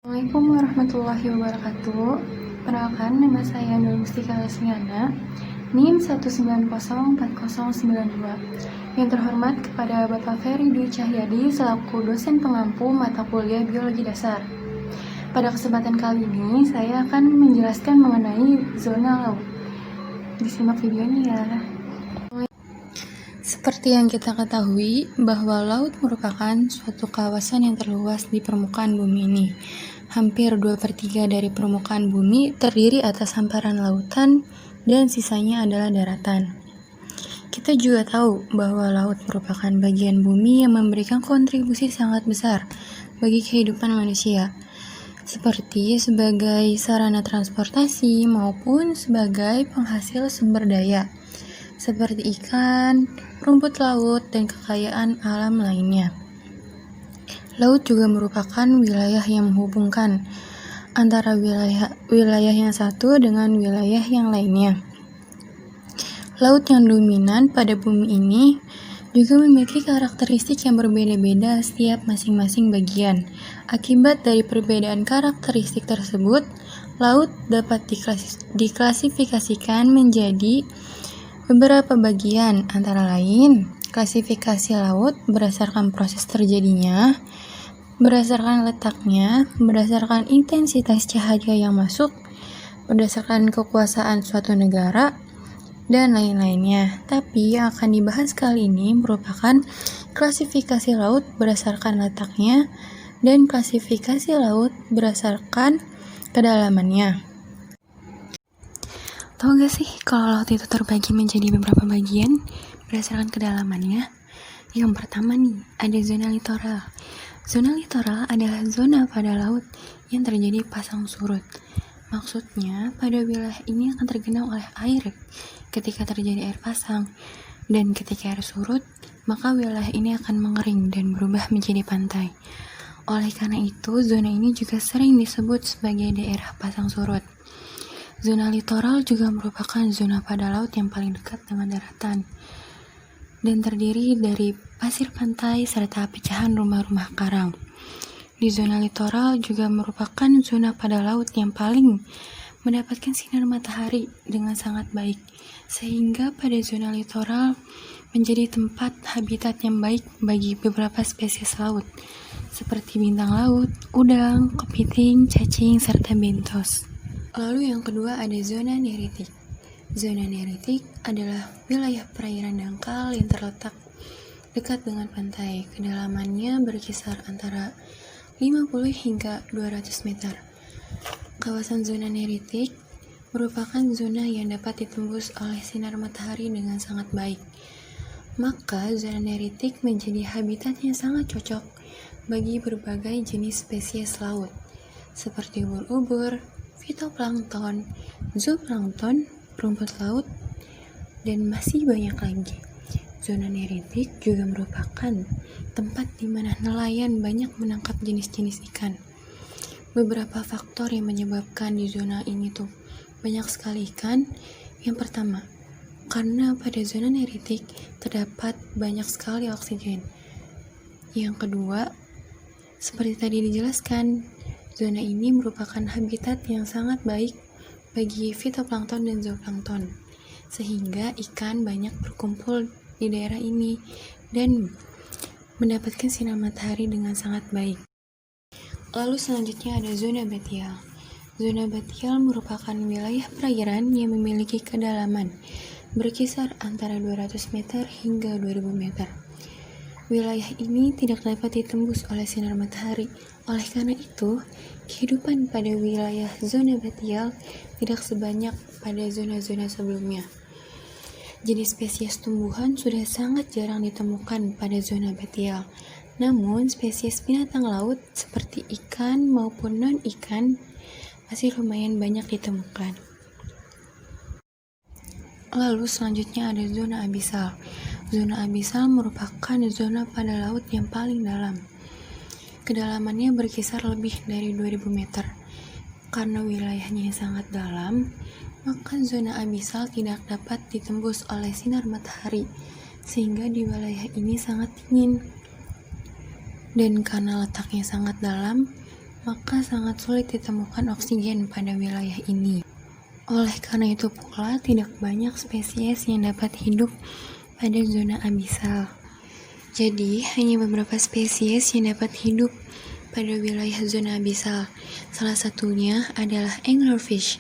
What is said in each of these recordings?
Assalamualaikum warahmatullahi wabarakatuh. Perkenalkan, nama saya Nur Mustika Lesmiana, NIM 1904092. Yang terhormat kepada Bapak Ferry Dwi Cahyadi selaku dosen pengampu mata kuliah Biologi Dasar. Pada kesempatan kali ini, saya akan menjelaskan mengenai zona laut. Disimak videonya ya. Seperti yang kita ketahui, bahwa laut merupakan suatu kawasan yang terluas di permukaan bumi ini. Hampir 2/3 dari permukaan bumi terdiri atas hamparan lautan dan sisanya adalah daratan. Kita juga tahu bahwa laut merupakan bagian bumi yang memberikan kontribusi sangat besar bagi kehidupan manusia, seperti sebagai sarana transportasi maupun sebagai penghasil sumber daya, seperti ikan, rumput laut, dan kekayaan alam lainnya. Laut juga merupakan wilayah yang menghubungkan antara wilayah yang satu dengan wilayah yang lainnya. Laut yang dominan pada bumi ini juga memiliki karakteristik yang berbeda-beda setiap masing-masing bagian. Akibat dari perbedaan karakteristik tersebut, laut dapat diklasifikasikan menjadi beberapa bagian, antara lain klasifikasi laut berdasarkan proses terjadinya, berdasarkan letaknya, berdasarkan intensitas cahaya yang masuk, berdasarkan kekuasaan suatu negara, dan lain-lainnya. Tapi yang akan dibahas kali ini merupakan klasifikasi laut berdasarkan letaknya dan klasifikasi laut berdasarkan kedalamannya. Tahu gak sih kalau laut itu terbagi menjadi beberapa bagian berdasarkan kedalamannya? Yang pertama nih, ada zona litoral. Zona litoral adalah zona pada laut yang terjadi pasang surut. Maksudnya, pada wilayah ini akan tergenang oleh air ketika terjadi air pasang, dan ketika air surut, maka wilayah ini akan mengering dan berubah menjadi pantai. Oleh karena itu, zona ini juga sering disebut sebagai daerah pasang surut. Zona litoral juga merupakan zona pada laut yang paling dekat dengan daratan dan terdiri dari pasir pantai serta pecahan rumah-rumah karang. Di zona litoral juga merupakan zona pada laut yang paling mendapatkan sinar matahari dengan sangat baik, sehingga pada zona litoral menjadi tempat habitat yang baik bagi beberapa spesies laut, seperti bintang laut, udang, kepiting, cacing, serta bentos. Lalu yang kedua ada zona neritik. Zona neritik adalah wilayah perairan dangkal yang terletak dekat dengan pantai. Kedalamannya berkisar antara 50 hingga 200 meter. Kawasan zona neritik merupakan zona yang dapat ditembus oleh sinar matahari dengan sangat baik. Maka zona neritik menjadi habitat yang sangat cocok bagi berbagai jenis spesies laut, seperti ubur-ubur, fitoplankton, zooplankton, rumput laut, dan masih banyak lagi. Zona neritik juga merupakan tempat di mana nelayan banyak menangkap jenis-jenis ikan. Beberapa faktor yang menyebabkan di zona ini tuh banyak sekali ikan. Yang pertama, karena pada zona neritik terdapat banyak sekali oksigen. Yang kedua, seperti tadi dijelaskan, zona ini merupakan habitat yang sangat baik bagi fitoplankton dan zooplankton, sehingga ikan banyak berkumpul di daerah ini dan mendapatkan sinar matahari dengan sangat baik. Lalu selanjutnya ada zona batial. Zona batial merupakan wilayah perairan yang memiliki kedalaman berkisar antara 200 meter hingga 2000 meter. Wilayah ini tidak dapat ditembus oleh sinar matahari. Oleh karena itu, kehidupan pada wilayah zona batial tidak sebanyak pada zona-zona sebelumnya. Jenis spesies tumbuhan sudah sangat jarang ditemukan pada zona batial. Namun, spesies binatang laut seperti ikan maupun non-ikan masih lumayan banyak ditemukan. Lalu selanjutnya ada zona abisal. Zona abisal merupakan zona pada laut yang paling dalam. Kedalamannya berkisar lebih dari 2000 meter. Karena wilayahnya yang sangat dalam, maka zona abisal tidak dapat ditembus oleh sinar matahari, sehingga di wilayah ini sangat dingin. Dan karena letaknya sangat dalam, maka sangat sulit ditemukan oksigen pada wilayah ini. Oleh karena itu pula, tidak banyak spesies yang dapat hidup pada zona abisal. Jadi, hanya beberapa spesies yang dapat hidup pada wilayah zona abisal. Salah satunya adalah anglerfish.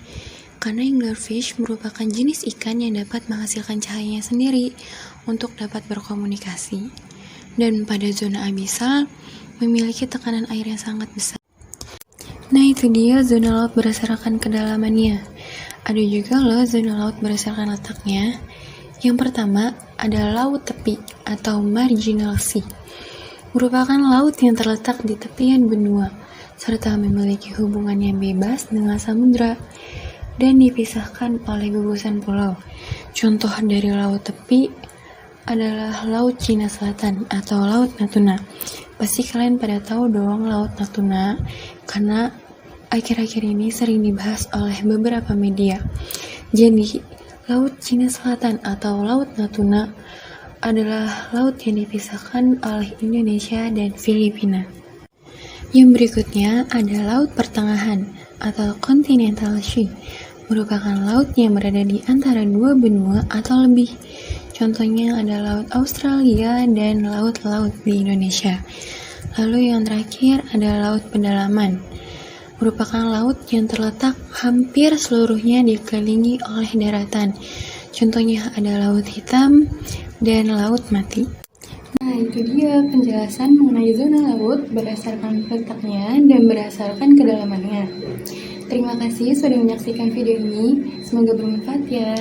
Karena anglerfish merupakan jenis ikan yang dapat menghasilkan cahayanya sendiri untuk dapat berkomunikasi. Dan pada zona abisal memiliki tekanan air yang sangat besar. Nah, itu dia zona laut berdasarkan kedalamannya. Ada juga loh zona laut berdasarkan letaknya. Yang pertama ada laut tepi atau marginal sea. Merupakan laut yang terletak di tepian benua serta memiliki hubungan yang bebas dengan samudra dan dipisahkan oleh gugusan pulau. Contoh dari laut tepi adalah Laut Cina Selatan atau Laut Natuna. Pasti kalian pada tahu dong Laut Natuna karena akhir-akhir ini sering dibahas oleh beberapa media. Jadi, Laut Cina Selatan atau Laut Natuna adalah laut yang dipisahkan oleh Indonesia dan Filipina. Yang berikutnya ada Laut Pertengahan atau Continental Sea. Merupakan laut yang berada di antara dua benua atau lebih. Contohnya ada Laut Australia dan laut-laut di Indonesia. Lalu yang terakhir ada Laut Pedalaman. Merupakan laut yang terletak hampir seluruhnya dikelilingi oleh daratan. Contohnya ada Laut Hitam dan Laut Mati. Nah, itu dia penjelasan mengenai zona laut berdasarkan letaknya dan berdasarkan kedalamannya. Terima kasih sudah menyaksikan video ini. Semoga bermanfaat ya.